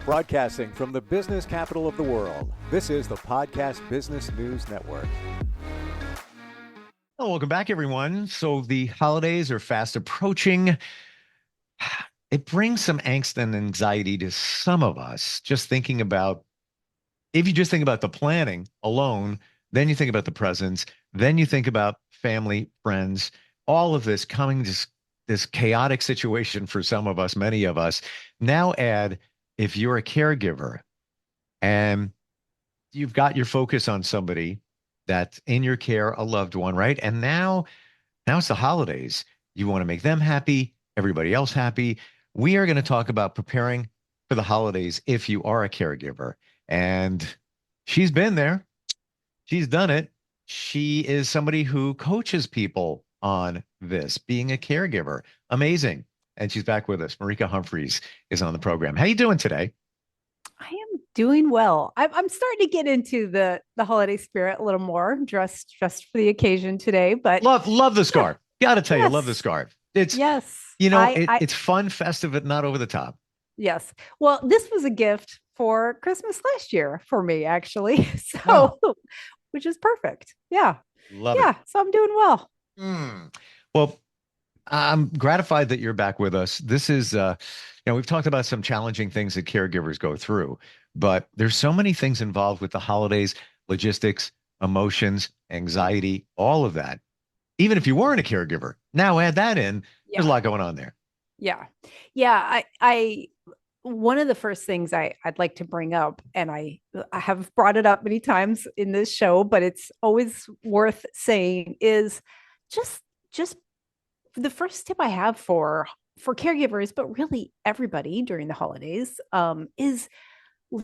Broadcasting from the business capital of the world, this is the Podcast Business News Network. Hello, welcome back, everyone. So the holidays are fast approaching. It brings some angst and anxiety to some of us just thinking about, if you just think about the planning alone, then you think about the presents, then you think about family, friends, all of this coming to this chaotic situation for some of us, many of us. Now add, if you're a caregiver and you've got your focus on somebody that's in your care, a loved one, right? And now it's the holidays. You want to make them happy, everybody else happy. We are going to talk about preparing for the holidays if you are a caregiver. And she's been there. She's done it. She is somebody who coaches people on this, being a caregiver. Amazing. And she's back with us. Marika Humphreys is on the program. How you doing today? I am doing well. I'm starting to get into the holiday spirit a little more, dressed for the occasion today. But Love the yeah, scarf. Got to tell you, love the yes, scarf. It's yes, it's fun, festive, but not over the top. yes. Well, this was a gift for Christmas last year for me, actually. Oh, So, which is perfect. Yeah, love it. yeah. So I'm doing well. Mm. Well, I'm gratified that you're back with us. This is, we've talked about some challenging things that caregivers go through, but there's so many things involved with the holidays, logistics, emotions, anxiety, all of that. Even if you weren't a caregiver, now add that in. There's a Yeah, lot going on there. yeah, yeah. I one of the first things I'd like to bring up, and I have brought it up many times in this show, but it's always worth saying, is just just the first tip I have for caregivers, but really everybody during the holidays, is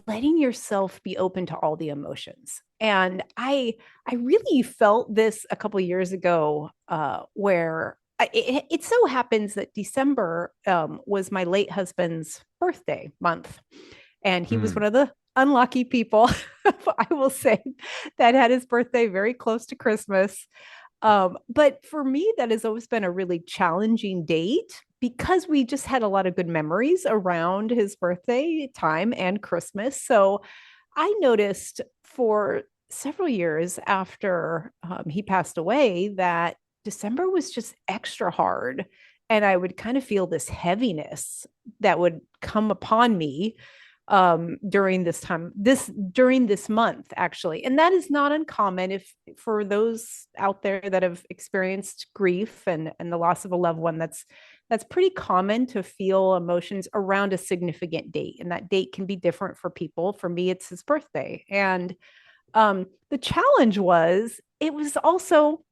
letting yourself be open to all the emotions. And I really felt this a couple of years ago, where it so happens that December was my late husband's birthday month, and he was Mm. one of the unlucky people, I will say, that had his birthday very close to Christmas. But for me, that has always been a really challenging date because we just had a lot of good memories around his birthday time and Christmas. So I noticed for several years after he passed away that December was just extra hard. And I would kind of feel this heaviness that would come upon me during this time, during this month, actually. And that is not uncommon, if for those out there that have experienced grief and the loss of a loved one. That's pretty common to feel emotions around a significant date, and that date can be different for people. For me, it's his birthday. And the challenge was, it was also,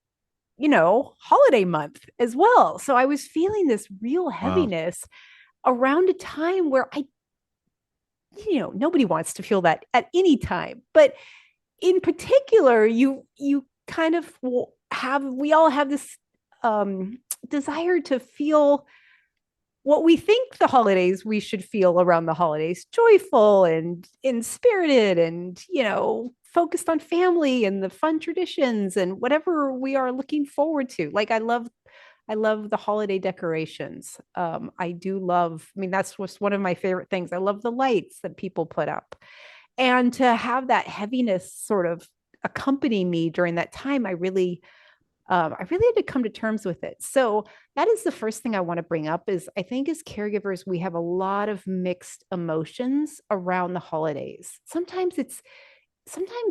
holiday month as well. So I was feeling this real Wow. heaviness around a time where nobody wants to feel that at any time, but in particular, you kind of we all have this desire to feel what we think the holidays we should feel around the holidays: joyful and inspirited, and focused on family and the fun traditions and whatever we are looking forward to. Like, I love the holiday decorations. I do love, I mean, that's just one of my favorite things. I love the lights that people put up. And to have that heaviness sort of accompany me during that time, I really had to come to terms with it. So that is the first thing I want to bring up. Is I think as caregivers, we have a lot of mixed emotions around the holidays. Sometimes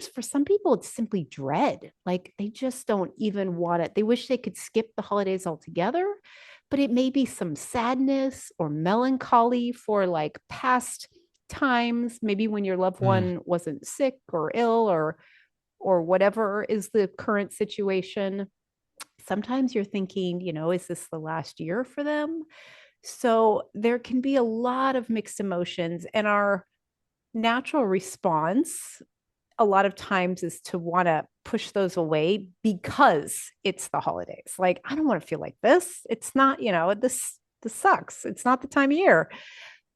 for some people, it's simply dread. Like, they just don't even want it. They wish they could skip the holidays altogether, but it may be some sadness or melancholy for like past times, maybe when your loved Mm. one wasn't sick or ill, or whatever is the current situation. Sometimes you're thinking, is this the last year for them? So there can be a lot of mixed emotions, and our natural response a lot of times is to want to push those away because it's the holidays. Like, I don't want to feel like this. It's not, this sucks. It's not the time of year.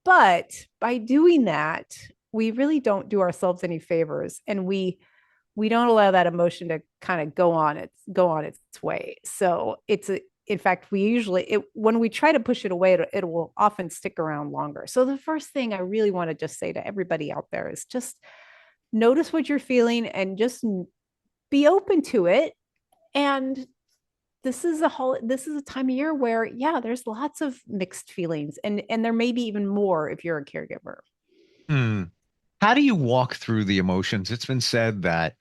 But by doing that, we really don't do ourselves any favors, and we don't allow that emotion to kind of go on its way. So in fact, we usually, when we try to push it away, it will often stick around longer. So the first thing I really want to just say to everybody out there is just notice what you're feeling and just be open to it. And this is a time of year where, yeah, there's lots of mixed feelings, and there may be even more if you're a caregiver. Hmm. How do you walk through the emotions? It's been said that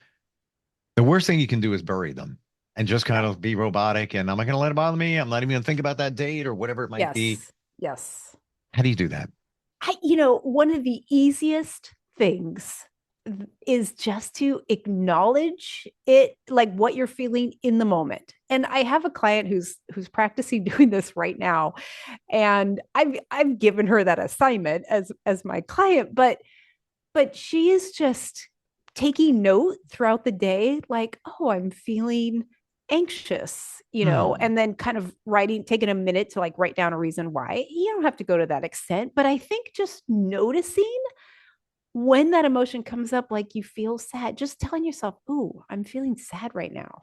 the worst thing you can do is bury them and just kind Yeah. of be robotic. And I'm not going to let it bother me. I'm not even going to think about that date or whatever it might be. Yes. Yes. How do you do that? One of the easiest things is just to acknowledge it, like what you're feeling in the moment. And I have a client who's practicing doing this right now, and I've given her that assignment as my client, but she is just taking note throughout the day, like, oh, I'm feeling anxious, Hmm. and then kind of taking a minute to like write down a reason why. You don't have to go to that extent, but I think just noticing when that emotion comes up, like you feel sad, just telling yourself, ooh, I'm feeling sad right now.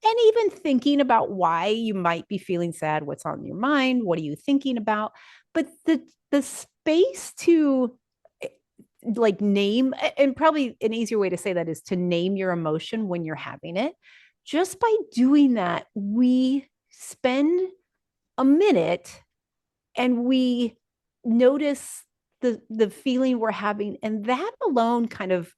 And even thinking about why you might be feeling sad, what's on your mind, what are you thinking about? But the space to like name, and probably an easier way to say that is to name your emotion when you're having it. Just by doing that, we spend a minute and we notice the feeling we're having, and that alone kind of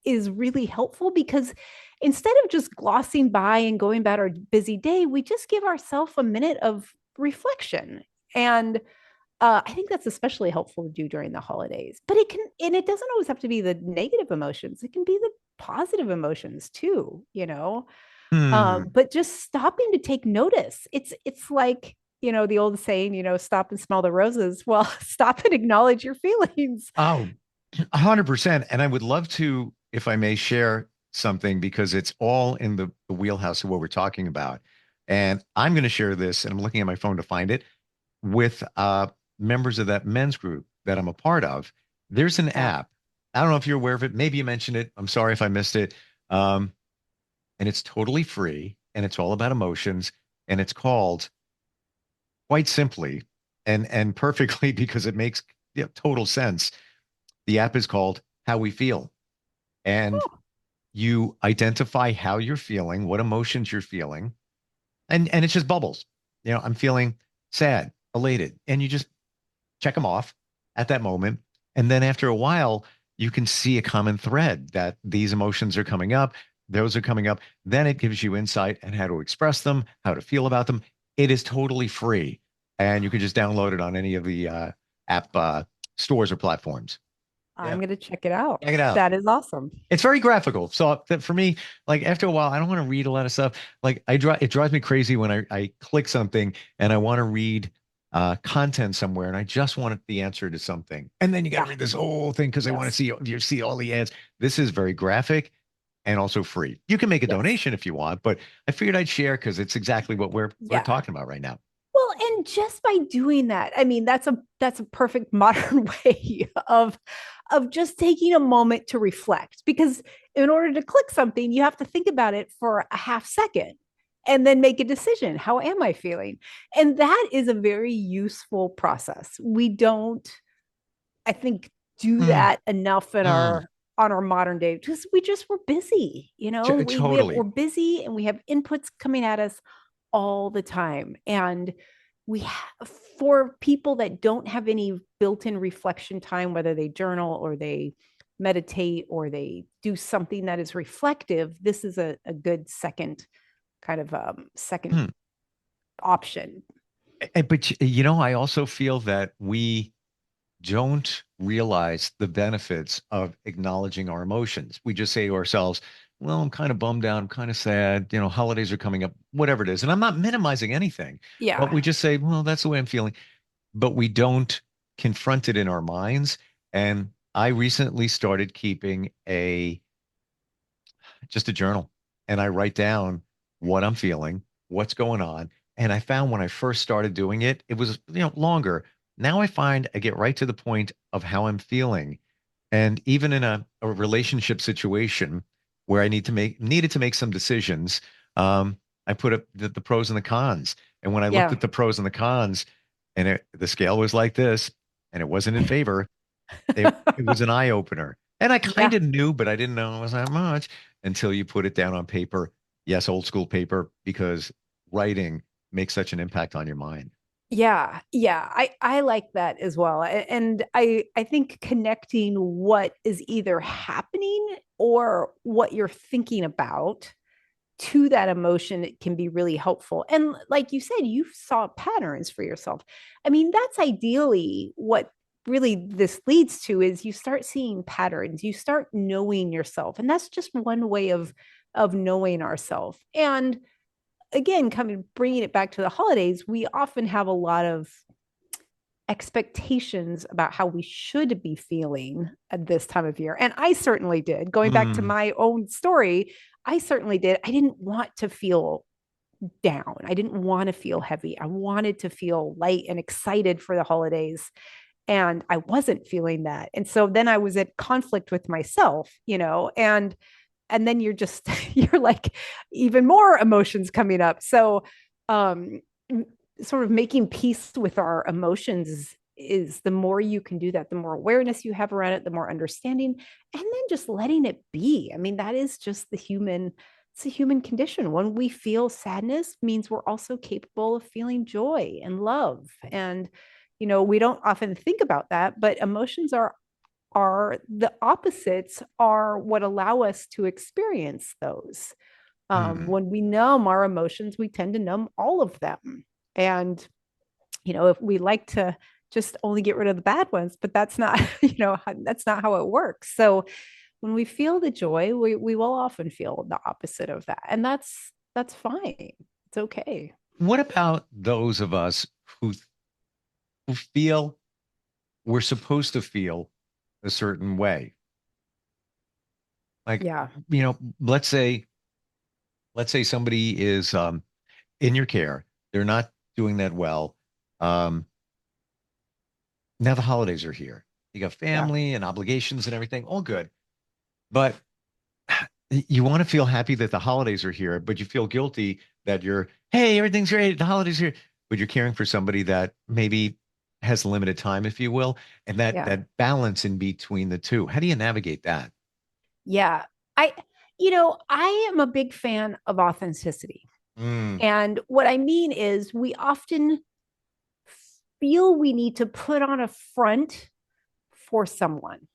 is really helpful, because instead of just glossing by and going about our busy day, we just give ourselves a minute of reflection. And I think that's especially helpful to do during the holidays. But it doesn't always have to be the negative emotions. It can be the positive emotions too. Hmm. But just stopping to take notice. It's like, the old saying, stop and smell the roses. Well, stop and acknowledge your feelings. Oh, 100%. And I would love to, if I may, share something because it's all in the wheelhouse of what we're talking about. And I'm going to share this, and I'm looking at my phone to find it with members of that men's group that I'm a part of. There's an Yeah. app. I don't know if you're aware of it. Maybe you mentioned it. I'm sorry if I missed it. Um, and it's totally free, and it's all about emotions. And it's called, quite simply and perfectly, because it makes, total sense. The app is called How We Feel. And Oh, you identify how you're feeling, what emotions you're feeling, and it's just bubbles. I'm feeling sad, elated, and you just check them off at that moment. And then after a while, you can see a common thread that these emotions are coming up, those are coming up. Then it gives you insight and how to express them, how to feel about them. It is totally free, and you can just download it on any of the app stores or platforms. Yeah, I'm going to check it out. check it out. That is awesome. It's very graphical. So that for me, like after a while, I don't want to read a lot of stuff. Like it drives me crazy when I click something and I want to read content somewhere and I just want the answer to something. And then you got to Yeah. read this whole thing because I want to Yes. see all the ads. This is very graphic and also free. You can make a Yes. donation if you want, but I figured I'd share because it's exactly what we're Yeah. talking about right now. Well, and just by doing that, I mean, that's a perfect modern way of just taking a moment to reflect, because in order to click something, you have to think about it for a half second and then make a decision. How am I feeling? And that is a very useful process. We don't, I think, do Mm, that enough in mm, our on our modern day, because we're busy, we're totally. busy, and we have inputs coming at us all the time. And for people that don't have any built-in reflection time, whether they journal or they meditate or they do something that is reflective, this is a good second kind of second Hmm. option. But I also feel that we don't realize the benefits of acknowledging our emotions. We just say to ourselves, well, I'm kind of bummed out. I'm kind of sad. Holidays are coming up, whatever it is. And I'm not minimizing anything, but Yeah. we just say, well, that's the way I'm feeling. But we don't confront it in our minds. And I recently started keeping just a journal, and I write down what I'm feeling, what's going on. And I found when I first started doing it, it was, longer. Now I find I get right to the point of how I'm feeling. And even in a relationship situation where I needed to make some decisions, um, I put up the pros and the cons. And when I looked Yeah. at the pros and the cons, and the scale was like this, and it wasn't in favor, it was an eye opener. And I kind Yeah. of knew, but I didn't know it was that much until you put it down on paper. Yes, old school paper, because writing makes such an impact on your mind. Yeah, yeah, I like that as well. And I think connecting what is either happening or what you're thinking about to that emotion, it can be really helpful. And like you said, you saw patterns for yourself. I mean, that's ideally what really this leads to is you start seeing patterns, you start knowing yourself. And that's just one way of knowing ourselves. And again, coming bringing it back to the holidays, we often have a lot of expectations about how we should be feeling at this time of year. And I certainly did. Going back to Mm, my own story, I certainly did. I didn't want to feel down. I didn't want to feel heavy. I wanted to feel light and excited for the holidays. And I wasn't feeling that. And so then I was at conflict with myself, and then you're just you're like even more emotions coming up. So um sort of making peace with our emotions is the more you can do that, the more awareness you have around it, the more understanding, and then just letting it be. I mean, that is just it's a human condition. When we feel sadness means we're also capable of feeling joy and love. And we don't often think about that, but emotions are the opposites are what allow us to experience those. mm. When we numb our emotions, we tend to numb all of them. And, if we like to just only get rid of the bad ones, but that's not, that's not how it works. So when we feel the joy, we will often feel the opposite of that. And that's fine. It's okay. What about those of us who feel we're supposed to feel a certain way? Like, Yeah. let's say somebody is in your care, they're not doing that well. Um, Now the holidays are here. You got Yeah. family and obligations and everything, all good. But you want to feel happy that the holidays are here, but you feel guilty that hey, everything's great, the holidays are here, but you're caring for somebody that maybe has limited time, if you will, and Yeah. that balance in between the two. How do you navigate that? Yeah. I, I am a big fan of authenticity. Mm, And what I mean is, we often feel we need to put on a front for someone.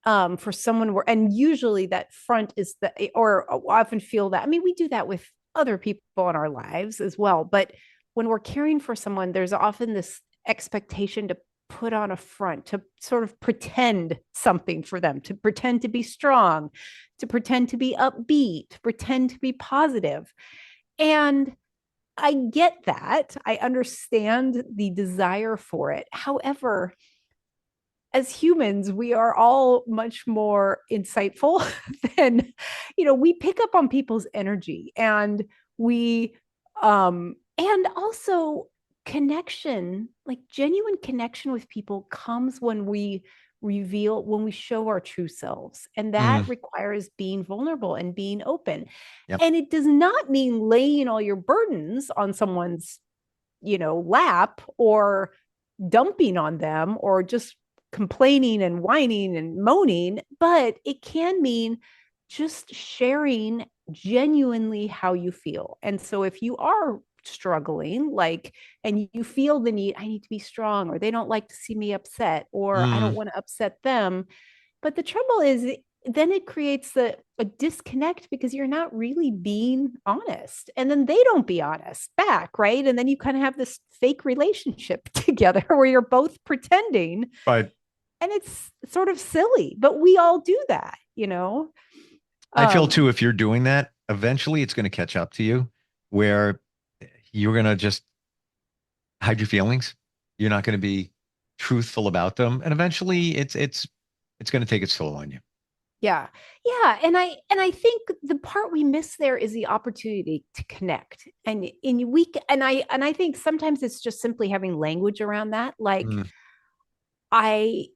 For someone where, and usually that front is or often feel that. I mean, we do that with other people in our lives as well. But when we're caring for someone, there's often this expectation to put on a front, to sort of pretend something for them, to pretend to be strong, to pretend to be upbeat, to pretend to be positive. And I get that. I understand the desire for it. However, as humans, we are all much more insightful than, we pick up on people's energy, and also connection, like genuine connection with people comes when we show our true selves. And that mm, requires being vulnerable and being open. yep. And it does not mean laying all your burdens on someone's, lap, or dumping on them, or just complaining and whining and moaning, but it can mean just sharing genuinely how you feel. And so if you are struggling, and you feel the need, I need to be strong, or they don't like to see me upset, or I don't Mm, want to upset them. But the trouble is, then it creates a disconnect, because you're not really being honest, and then they don't be honest back, right? And then you kind of have this fake relationship together where you're both pretending, but and it's sort of silly, but we all do that. I feel too, um if you're doing that, eventually it's going to catch up to you where you're going to just hide your feelings. You're not going to be truthful about them, and eventually it's going to take its toll on you. yeah, yeah. And I think the part we miss there is the opportunity to connect. And in week and I think sometimes it's just simply having language around that, like, Mm, I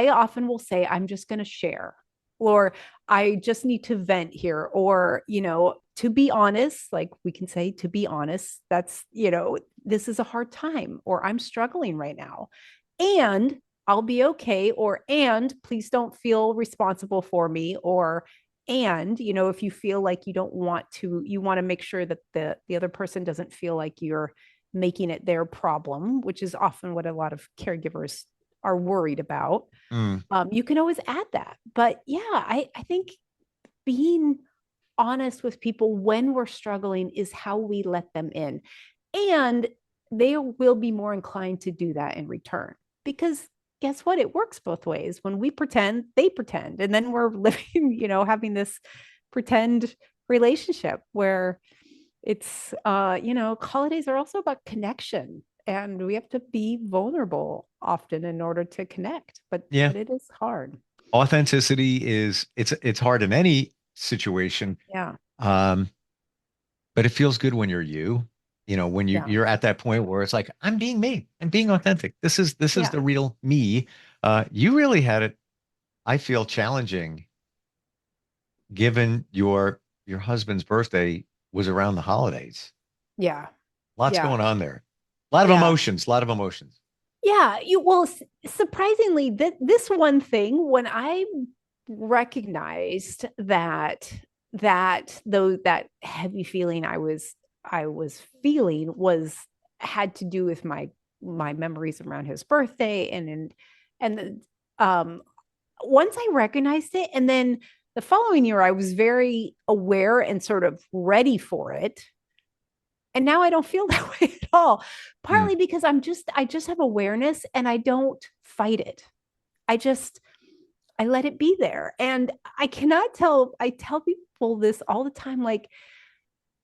often will say, I'm just going to share, or I just need to vent here, or, to be honest, like we can say, to be honest, that's, this is a hard time, or I'm struggling right now, and I'll be okay, or, and please don't feel responsible for me, or, and, if you feel like you don't want to, you want to make sure that the other person doesn't feel like you're making it their problem, which is often what a lot of caregivers are worried about. You can always add that. But yeah, I think being honest with people when we're struggling is how we let them in. And they will be more inclined to do that in return, because guess what? It works both ways. When we pretend, they pretend. And then we're living, having this pretend relationship where it's, holidays are also about connection, and we have to be vulnerable often in order to connect, but Yeah. it is hard. Authenticity is it's hard in any situation. Yeah. Um, but it feels good when when Yeah. you're at that point where it's like, I'm being me, I'm being authentic. This is Yeah. the real me. You really had it, I feel, challenging, given your husband's birthday was around the holidays. Yeah. Lots Yeah. going on there. A lot of Yeah. emotions, a lot of emotions. Yeah. Surprisingly, this one thing, when I recognized that heavy feeling I was feeling was had to do with my memories around his birthday, and once I recognized it, and then the following year I was very aware and sort of ready for it, and now I don't feel that way at all, Mm, partly because I just have awareness and I don't fight it. I just I let it be there. And I tell people this all the time, like,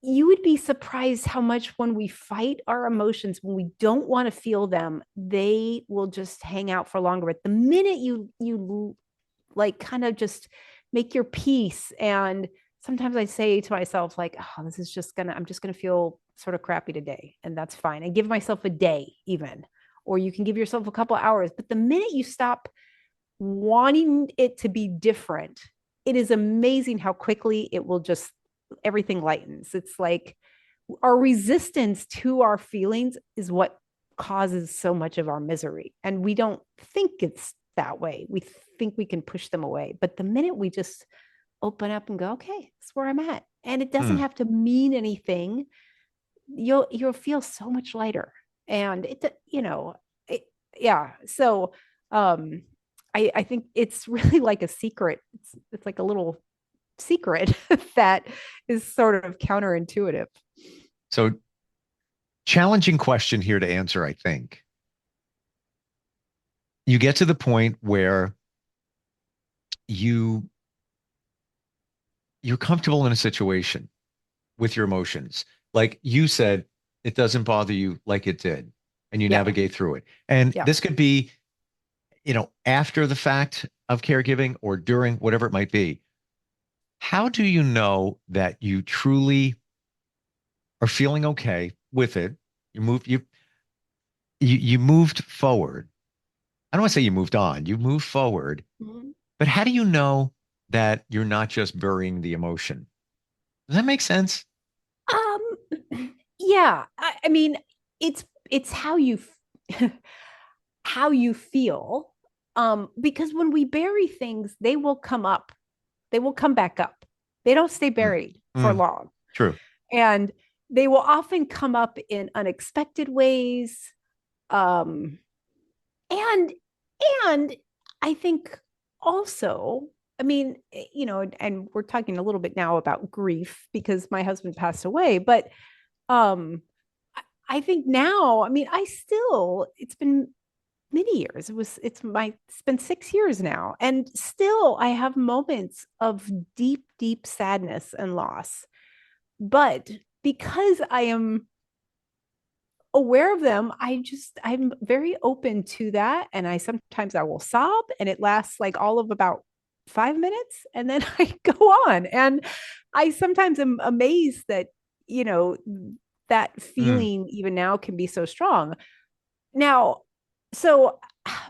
you would be surprised how much when we fight our emotions, when we don't want to feel them, they will just hang out for longer. But the minute you like kind of just make your peace, and sometimes I say to myself, like, oh, I'm just gonna feel sort of crappy today, and that's fine. And give myself a day even, or you can give yourself a couple hours. But the minute you stop wanting it to be different, it is amazing how quickly it will just, everything lightens. It's like our resistance to our feelings is what causes so much of our misery. And we don't think it's that way. We think we can push them away. But the minute we just open up and go, okay, that's where I'm at, and it doesn't mm. have to mean anything, you'll feel so much lighter. And it, yeah. So I think it's really like a secret. It's like a little secret that is sort of counterintuitive. So, challenging question here to answer, I think. You get to the point where you you're comfortable in a situation with your emotions. Like you said, it doesn't bother you like it did, and you Yeah. navigate through it. And Yeah. this could be, after the fact of caregiving or during, whatever it might be. How do you know that you truly are feeling okay with it? You moved forward. I don't want to say you moved on. You moved forward. Mhm. But how do you know that you're not just burying the emotion? Does that make sense? Yeah. I mean, it's how how you feel. Because when we bury things, they will come up. They will come back up. They don't stay Mm, buried for mm, long. true. And they will often come up in unexpected ways. Um, and and I think also, I mean, and we're talking a little bit now about grief because my husband passed away, but um I think now, I mean, it's been many years. It's been 6 years now. And still I have moments of deep, deep sadness and loss. But because I am aware of them, I'm very open to that. And I will sob, and it lasts like all of about 5 minutes. And then I go on. And I sometimes am amazed that, you know, that Mm, feeling even now can be so strong. Now, so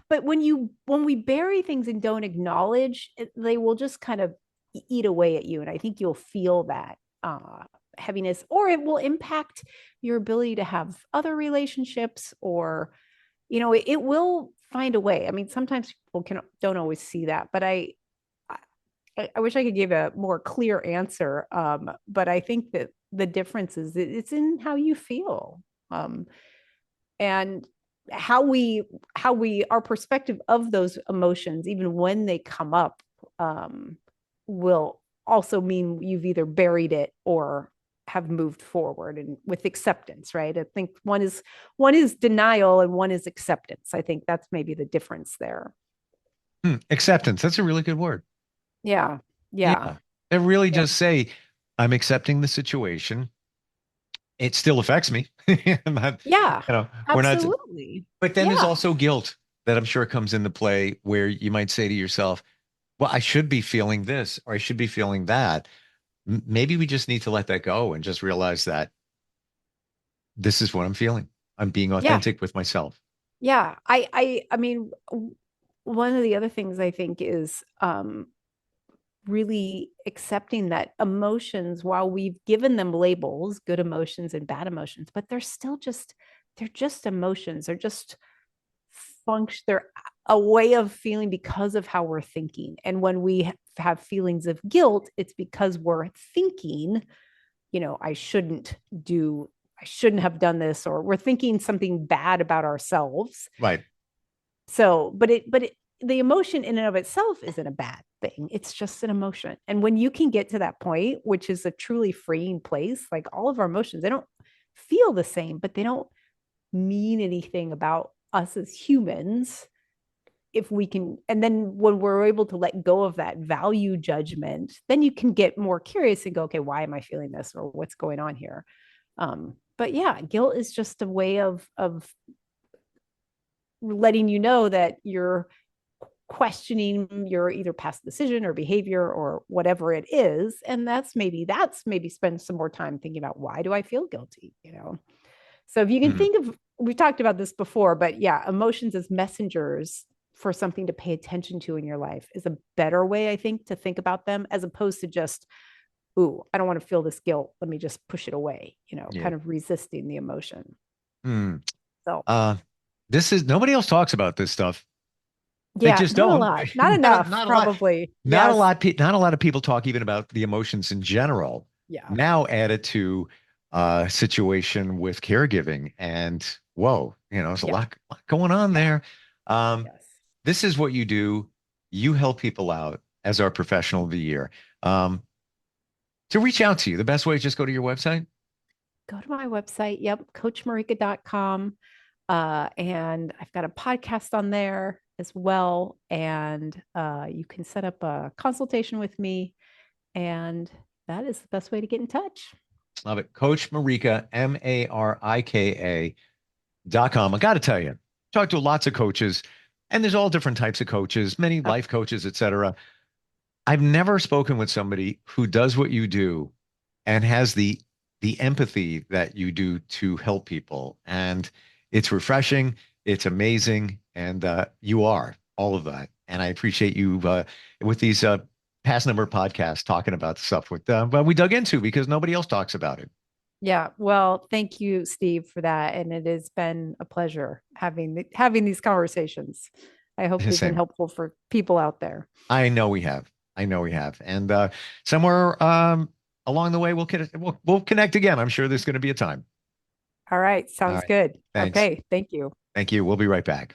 but when we bury things and don't acknowledge it, they will just kind of eat away at you. And I think you'll feel that heaviness, or it will impact your ability to have other relationships, or, it will find a way. I mean, sometimes people don't always see that, but I wish I could give a more clear answer. But I think that the difference is it's in how you feel, and our perspective of those emotions, even when they come up, will also mean you've either buried it or have moved forward, and with acceptance, right? I think one is denial and one is acceptance. I think that's maybe the difference there. Acceptance. That's a really good word. Yeah. Yeah. It really just say, I'm accepting the situation. It still affects me. Yeah. We're not, Absolutely. but then there's also guilt that I'm sure comes into play, where you might say to yourself, well, I should be feeling this, or I should be feeling that. Maybe we just need to let that go and just realize that this is what I'm feeling. I'm being authentic with myself. Yeah. I mean, one of the other things I think is really accepting that emotions, while we've given them labels, good emotions and bad emotions, but they're just emotions. They're just function. They're a way of feeling because of how we're thinking. And when we have feelings of guilt, it's because we're thinking, I shouldn't have done this, or we're thinking something bad about ourselves. Right. So, the emotion in and of itself isn't a bad thing. It's just an emotion. And when you can get to that point, which is a truly freeing place, like all of our emotions, they don't feel the same, but they don't mean anything about us as humans. If we can, and then when we're able to let go of that value judgment, then you can get more curious and go, okay, why am I feeling this, or what's going on here? But yeah, guilt is just a way of letting you know that you're questioning your either past decision or behavior or whatever it is. And that's maybe spend some more time thinking about, why do I feel guilty? So if you can think of, we've talked about this before, but yeah, emotions as messengers for something to pay attention to in your life is a better way, I think, to think about them, as opposed to just, ooh, I don't want to feel this guilt, let me just push it away, kind of resisting the emotion. So nobody else talks about this stuff. Yeah, they just not don't. a lot, not enough, not probably. Not a lot. Not a lot of people talk even about the emotions in general. Yeah. Now added to situation with caregiving, and whoa, there's a lot going on there. This is what you do. You help people out as our professional of the year. To reach out to you, the best way is just go to your website. Go to my website. Yep. CoachMarika.com. And I've got a podcast on there as well. And you can set up a consultation with me. And that is the best way to get in touch. Love it. Coach Marika, Marika.com. I got to tell you, talk to lots of coaches, and there's all different types of coaches, many life coaches, etc. I've never spoken with somebody who does what you do and has the empathy that you do to help people. And it's refreshing. It's amazing. And you are all of that. And I appreciate you with these past number of podcasts talking about stuff but we dug into, because nobody else talks about it. Yeah. Well, thank you, Steve, for that. And it has been a pleasure having these conversations. I hope they've been helpful for people out there. I know we have. And somewhere along the way, we'll connect again. I'm sure there's going to be a time. All right. Sounds good. Thanks. Okay. Thank you. Thank you. We'll be right back.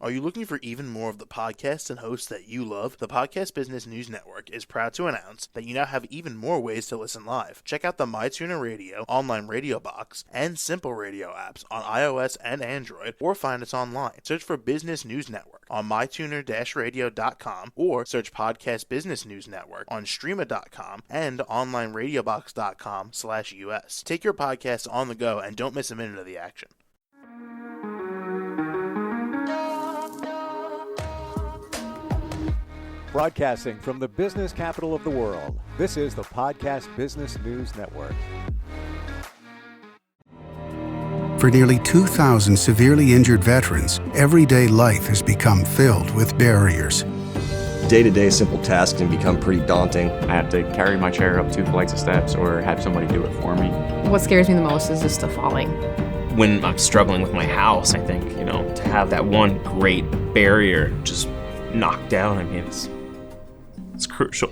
Are you looking for even more of the podcasts and hosts that you love? The Podcast Business News Network is proud to announce that you now have even more ways to listen live. Check out the MyTuner Radio, online radio box, and Simple Radio apps on iOS and Android, or find us online. Search for Business News Network on mytuner-radio.com, or search Podcast Business News Network on streama.com and onlineradiobox.com/US. Take your podcast on the go and don't miss a minute of the action. Broadcasting from the business capital of the world, this is the Podcast Business News Network. For nearly 2,000 severely injured veterans, everyday life has become filled with barriers. Day-to-day simple tasks can become pretty daunting. I have to carry my chair up 2 flights of steps or have somebody do it for me. What scares me the most is just the falling. When I'm struggling with my house, I think, to have that one great barrier just knocked down, it's crucial.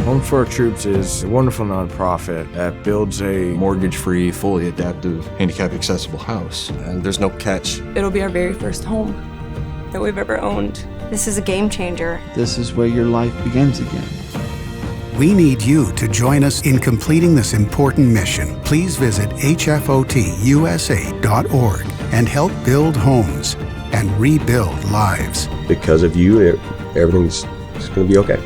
Home for Our Troops is a wonderful nonprofit that builds a Mortgage-free, fully adaptive, handicap-accessible house. And there's no catch. It'll be our very first home that we've ever owned. This is a game changer. This is where your life begins again. We need you to join us in completing this important mission. Please visit hfotusa.org and help build homes and rebuild lives. Because of you, everything's going to be okay.